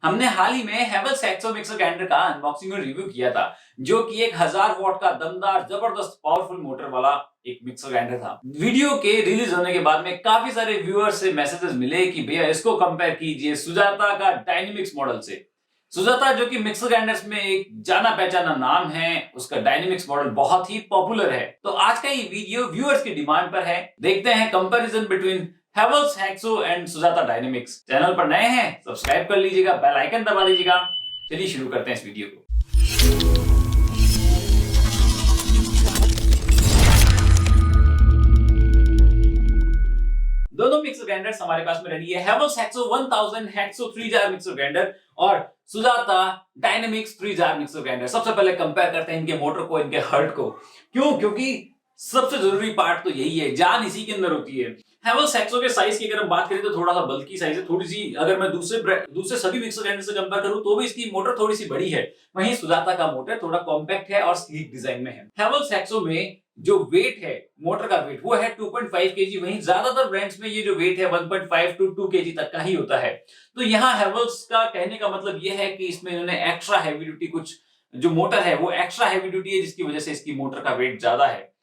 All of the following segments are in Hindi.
हमने हाल ही में हेवल्स एक्सो मिक्सर ग्राइंडर का अनबॉक्सिंग और रिव्यू किया था, जो कि एक 1000 वॉट का दमदार जबरदस्त पावरफुल मोटर वाला एक मिक्सर ग्राइंडर था। वीडियो के रिलीज होने के बाद में काफी सारे व्यूअर्स से मैसेजेस मिले कि भैया इसको कंपेयर कीजिए सुजाता का डायनेमिक्स मॉडल से। सुजाता जो कि मिक्सर ग्राइंडर्स में एक जाना पहचाना नाम है, उसका डायनेमिक्स मॉडल बहुत ही पॉपुलर है। तो आज का ये वीडियो व्यूअर्स की डिमांड पर है। देखते हैं comparison between Havells hexo and Sujata dynamics. Channel पर नए हैं सब्सक्राइब कर लीजिएगा, बेल आइकन दबा दीजिएगा। चलिए शुरू करते हैं इस वीडियो को। दोनों मिक्सर ग्राइंडर्स हमारे पास में रेडी है, Havells Hexo 1000 Hexo 3 jar mixer grinder और Sujata Dynamix 3 jar mixer grinder. सबसे पहले कंपेयर करते हैं इनके मोटर को, इनके हर्ट को। क्यों? क्योंकि सबसे जरूरी पार्ट तो यही है, जान इसी के अंदर होती है। हेवल्स हेक्सो के साइज की अगर हम बात करें तो थोड़ा सा बल्की साइज है, थोड़ी सी अगर मैं दूसरे सभी मिक्सर ग्राइंडर से कंपेयर करूं तो भी इसकी मोटर थोड़ी सी बड़ी है। वहीं सुजाता का मोटर थोड़ा कॉम्पैक्ट है और स्लीक डिजाइन में है। हेवल्स हेक्सो में जो वेट है, मोटर का वेट, वो है 2.5 केजी। वहीं ज्यादातर ब्रांड्स में ये जो वेट है 1.5 टू 2 केजी तक का ही होता है। तो यहाँ हेवल्स का कहने का मतलब ये है कि इसमें इन्होंने एक्स्ट्रा हैवी ड्यूटी, कुछ जो मोटर है वो एक्स्ट्रा हैवी ड्यूटी है, जिसकी वजह से इसकी मोटर का वेट ज्यादा है।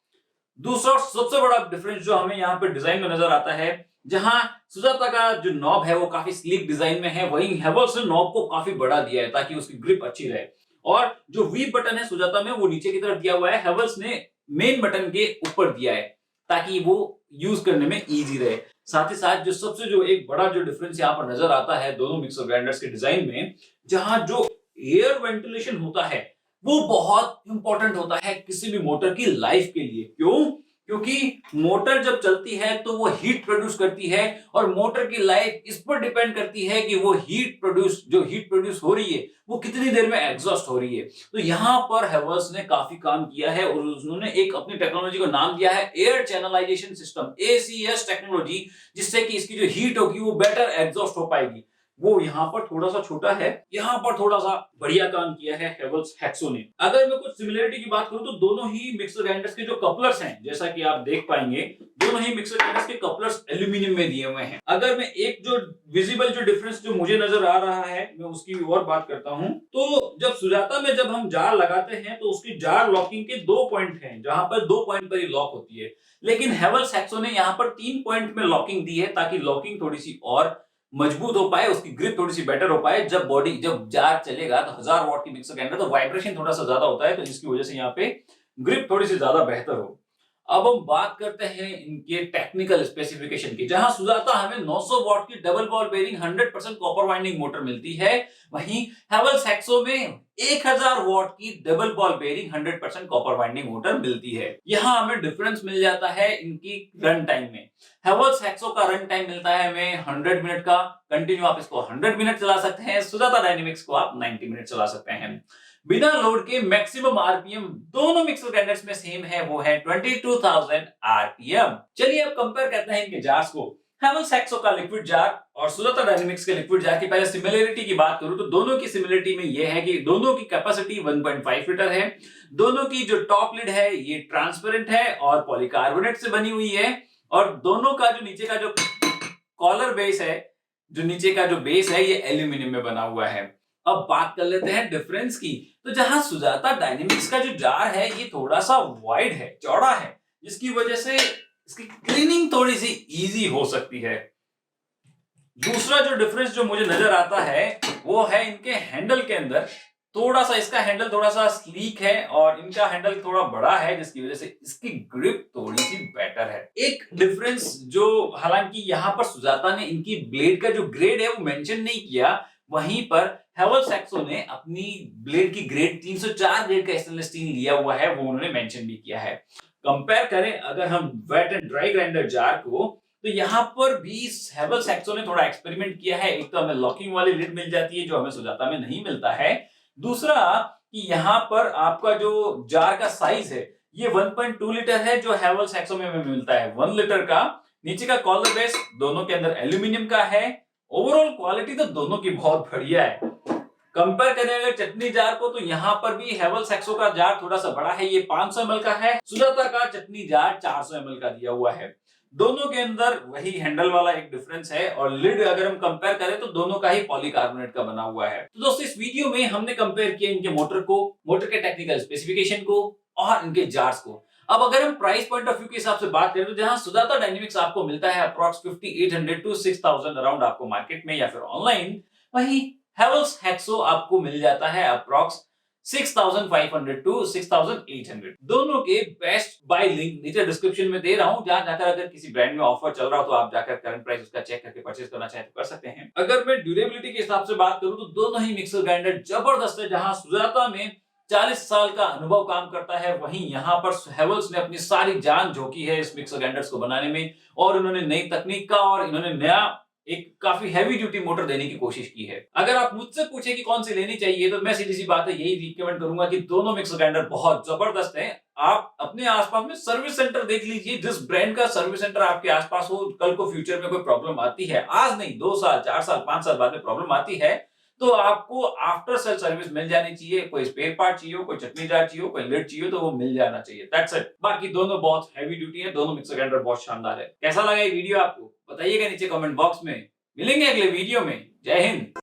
दूसरा सबसे बड़ा डिफरेंस जो हमें यहाँ पे डिजाइन में नजर आता है, जहां सुजाता का जो नॉब है वो काफी स्लीक डिजाइन में है, वहीं हेवल्स ने नॉब को काफी बड़ा दिया है ताकि उसकी ग्रिप अच्छी रहे। और जो वी बटन है सुजाता में वो नीचे की तरफ दिया हुआ है, हेवल्स ने मेन बटन के ऊपर दिया है ताकि वो यूज करने में इजी रहे। साथ ही साथ जो एक बड़ा जो डिफरेंस यहाँ पर नजर आता है दोनों मिक्सर ग्राइंडर्स के डिजाइन में, जहां जो एयर वेंटिलेशन होता है वो बहुत इंपॉर्टेंट होता है किसी भी मोटर की लाइफ के लिए। क्यों? क्योंकि मोटर जब चलती है तो वो हीट प्रोड्यूस करती है और मोटर की लाइफ इस पर डिपेंड करती है कि वो हीट प्रोड्यूस हो रही है वो कितनी देर में एग्जॉस्ट हो रही है। तो यहाँ पर हेवल्स ने काफी काम किया है और उन्होंने एक अपनी टेक्नोलॉजी को नाम दिया है air channelisation system, ACS technology, जिससे कि इसकी जो हीट होगी वो बेटर एग्जॉस्ट हो पाएगी। वो यहाँ पर थोड़ा सा छोटा है, यहाँ पर थोड़ा सा बढ़िया काम किया है हेवल्स हेक्सो ने। अगर मैं कुछ सिमिलरिटी की बात करूं तो दोनों ही मिक्सर ग्राइंडर्स के जो कपलर्स हैं, जैसा कि आप देख पाएंगे, दोनों ही मिक्सर ग्राइंडर्स के कपलर्स एल्यूमिनियम में दिए हुए हैं। अगर मैं एक जो विजिबल जो डिफरेंस जो मुझे नजर आ रहा है मैं उसकी और बात करता हूं, तो जब सुजाता में जब हम जार लगाते हैं तो उसकी जार लॉकिंग के 2 पॉइंट हैं, जहां पर 2 पॉइंट पर ही लॉक होती है। लेकिन हेवल्स हेक्सो ने यहाँ पर 3 पॉइंट में लॉकिंग दी है ताकि लॉकिंग थोड़ी सी और मजबूत हो पाए, उसकी ग्रिप थोड़ी सी बेटर हो पाए। जब जार चलेगा तो 1000 वॉट की मिक्सर ग्राइंडर तो वाइब्रेशन थोड़ा सा ज्यादा होता है, तो जिसकी वजह से यहाँ पे ग्रिप थोड़ी सी ज्यादा बेहतर हो। अब हम बात करते हैं इनके टेक्निकल स्पेसिफिकेशन की, जहां सुजाता हमें 900 वॉट की double ball bearing 100% copper winding motor मिलती है, वहीं हेवल्स हेक्सो में 1000 वॉट की double ball bearing 100% copper winding motor मिलती है। यहां हमें डिफरेंस मिल जाता है इनकी रन टाइम में। हेवल्स हेक्सो का रन टाइम मिलता है हमें 100 मिनट का कंटिन्यू, आप इसको 100 मिनट चला सकते हैं। सुजाता डायनेमिक्स को आप 90 मिनट चला सकते हैं बिना लोड के। मैक्सिमम आरपीएम दोनों मिक्सर ग्राइंडर्स में सेम है, वो है 22,000 आरपीएम। चलिए अब कंपेयर करते हैं इनके जार्स को। हेवल्स हेक्सो का लिक्विड जार और सुजाता डायनेमिक्स के लिक्विड जार की पहले सिमिलरिटी की बात करूं तो दोनों की सिमिलरिटी में यह है कि दोनों की कैपेसिटी 1.5 लीटर है। दोनों की जो टॉप लिड है ये ट्रांसपेरेंट है और पॉलीकार्बोनेट से बनी हुई है, और दोनों का जो नीचे का जो कॉलर बेस है, जो नीचे का जो बेस है, ये एल्यूमिनियम में बना हुआ है। अब बात कर लेते हैं डिफरेंस की। तो जहां सुजाता डायनेमिक्स का जो जार है ये थोड़ा सा वाइड है, चौड़ा है, जिसकी वजह से इसकी क्लीनिंग थोड़ी सी इजी हो सकती है। दूसरा जो डिफरेंस जो मुझे नजर आता है वो है इनके हैंडल के अंदर। थोड़ा सा इसका हैंडल थोड़ा सा स्लीक है और इनका हैंडल थोड़ा बड़ा है, जिसकी वजह से इसकी ग्रिप थोड़ी सी बेटर है। एक डिफरेंस जो, हालांकि यहाँ पर सुजाता ने इनकी ब्लेड का जो ग्रेड है वो मेंशन नहीं किया, वहीं पर हेवल्स हेक्सो ने अपनी ब्लेड की ग्रेड 304 ग्रेड का स्टेनलेस स्टील लिया हुआ है, वो उन्होंने मेंशन भी किया है। कंपेयर करें अगर हम wet and dry grinder jar को, तो यहाँ पर भी हेवल्स हेक्सो ने थोड़ा एक्सपेरिमेंट किया है। एक तो हमें लॉकिंग वाली लिड मिल जाती है जो हमें सुजाता में नहीं मिलता है। दूसरा कि यहाँ पर आपका जो जार का साइज है ये 1.2 लीटर है, जो हेवल्स हेक्सो में मिलता है 1 लीटर का। नीचे का कॉलर बेस दोनों के अंदर एल्यूमिनियम का है। ओवरऑल क्वालिटी तो दोनों की बहुत बढ़िया है। कंपेयर करें अगर चटनी जार को, तो यहाँ पर भी हेवल्स हेक्सो का जार थोड़ा सा बड़ा है, ये 500 ml का है। सुजाता का चटनी जार 400 ml का दिया हुआ है। दोनों के अंदर वही हैंडल वाला एक डिफरेंस है और लिड अगर हम कंपेयर करें तो दोनों का ही पॉलीकार्बोनेट का बना हुआ है। तो दोस्तों इस वीडियो में हमने कंपेयर किया इनके मोटर को, मोटर के टेक्निकल स्पेसिफिकेशन को और इनके जार्स को। अब अगर हम प्राइस पॉइंट ऑफ व्यू के हिसाब से बात करें तो जहां सुजाता डायनेमिक्स आपको मिलता है अप्रॉक्स 5800 टू 6000 अराउंड आपको मार्केट में या फिर ऑनलाइन, वहीं हेवल्स हेक्सो आपको मिल जाता है अप्रॉक्स 6500 टू 6800। दोनों के बेस्ट बाय लिंक नीचे डिस्क्रिप्शन में दे रहा हूं, जहां जाकर अगर किसी ब्रांड में ऑफर चल रहा हो तो आप जाकर करंट प्राइस उसका चेक करके परचेज करना चाहे तो कर सकते हैं। अगर मैं ड्यूरेबिलिटी के हिसाब से बात करूं तो दोनों ही मिक्सर ग्राइंडर जबरदस्त है। जहां सुजाता में 40 साल का अनुभव काम करता है, वहीं यहां पर हेवल्स ने अपनी सारी जान झोंकी है इस मिक्सर ग्राइंडर्स को बनाने में और उन्होंने नई तकनीक का और इन्होंने नया एक काफी हैवी ड्यूटी मोटर देने की कोशिश की है। अगर आप मुझसे पूछे कि कौन सी लेनी चाहिए तो मैं सीधी सी बात है यही रिकमेंड करूंगा कि दोनों मिक्सर ग्राइंडर बहुत जबरदस्त हैं। आप अपने आसपास में सर्विस सेंटर देख लीजिए, जिस ब्रांड का सर्विस सेंटर आपके आसपास हो, कल को फ्यूचर में कोई प्रॉब्लम आती है, आज नहीं 2 साल 4 साल 5 साल बाद में प्रॉब्लम आती है, तो आपको आफ्टर सेल सर्विस मिल जानी चाहिए। कोई स्पेयर पार्ट चाहिए हो, कोई चटनी जार चाहिए हो, कोई लिड चाहिए तो वो मिल जाना चाहिए। That's it. बाकी दोनों बहुत हैवी ड्यूटी है, दोनों मिक्सर ग्राइंडर बहुत शानदार है। कैसा लगा ये वीडियो आपको बताइएगा नीचे कमेंट बॉक्स में। मिलेंगे अगले वीडियो में। जय हिंद।